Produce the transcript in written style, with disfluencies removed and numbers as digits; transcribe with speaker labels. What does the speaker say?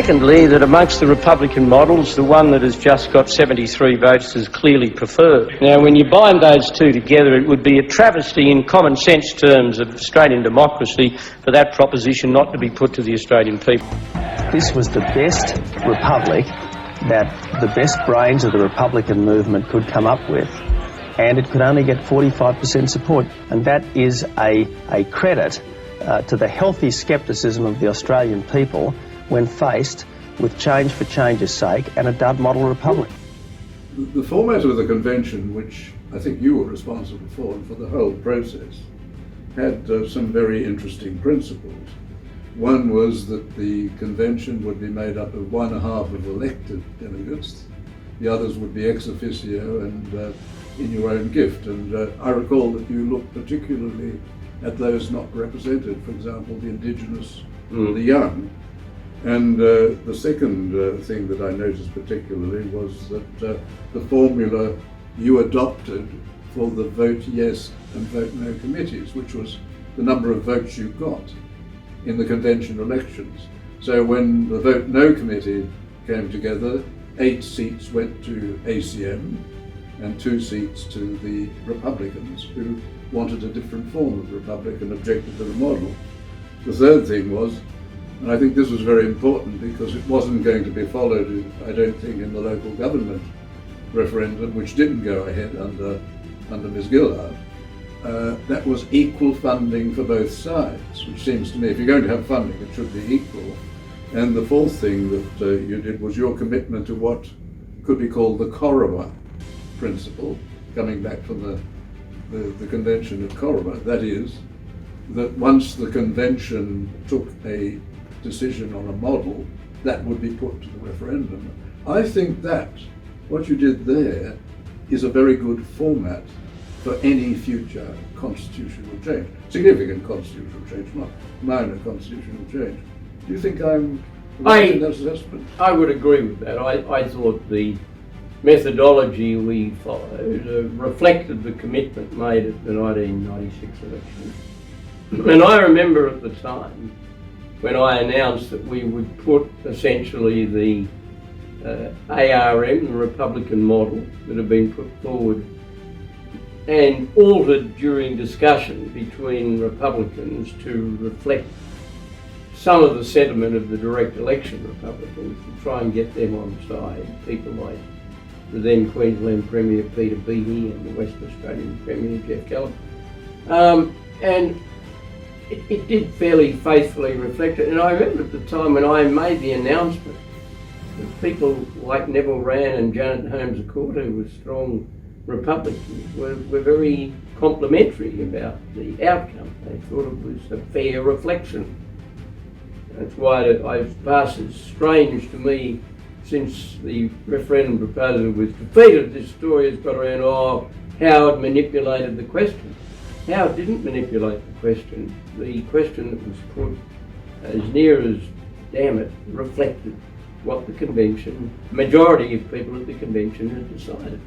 Speaker 1: secondly, that amongst the Republican models, the one that has just got 73 votes is clearly preferred. Now, when you bind those two together, it would be a travesty in common sense terms of Australian democracy for that proposition not to be put to the Australian people.
Speaker 2: This was the best republic that the best brains of the Republican movement could come up with, and it could only get 45% support, and that is a credit to the healthy scepticism of the Australian people when faced with change for change's sake and a dud model republic.
Speaker 3: The format of the convention, which I think you were responsible for and for the whole process, had some very interesting principles. One was that the convention would be made up of one half of elected delegates, the others would be ex officio and in your own gift. And I recall that you looked particularly at those not represented, for example, the indigenous, the young. And the second thing that I noticed particularly was that the formula you adopted for the vote yes and vote no committees, which was the number of votes you got in the convention elections. So when the vote no committee came together, 8 seats went to ACM and 2 seats to the Republicans, who wanted a different form of republic and objected to the model. The third thing was, and I think this was very important because it wasn't going to be followed, I don't think, in the local government referendum, which didn't go ahead under Ms. Gillard, that was equal funding for both sides, which seems to me, if you're going to have funding, it should be equal. And the fourth thing that you did was your commitment to what could be called the Corowa principle, coming back from the convention at Corowa. That is, that once the convention took a decision on a model, that would be put to the referendum. I think that what you did there is a very good format for any future constitutional change. Significant constitutional change, not minor constitutional change. Do you think I'm right in that assessment?
Speaker 1: I would agree with that. I thought the methodology we followed reflected the commitment made at the 1996 election. And I remember at the time when I announced that we would put essentially the ARM, the Republican model that had been put forward and altered during discussion between Republicans to reflect some of the sentiment of the direct election Republicans, to try and get them on side, people like the then Queensland Premier Peter Beattie and the Western Australian Premier Jeff Gallop. And it did fairly faithfully reflect it. And I remember at the time when I made the announcement, that people like Neville Wran and Janet Holmes-A-Court, who were strong Republicans, were very complimentary about the outcome. They thought it was a fair reflection. That's why it passes strange to me, since the referendum proposal was defeated, this story has got around, Howard manipulated the question. Howard didn't manipulate the question. The question that was put, as near as damn it, reflected what the convention, majority of people at the convention had decided.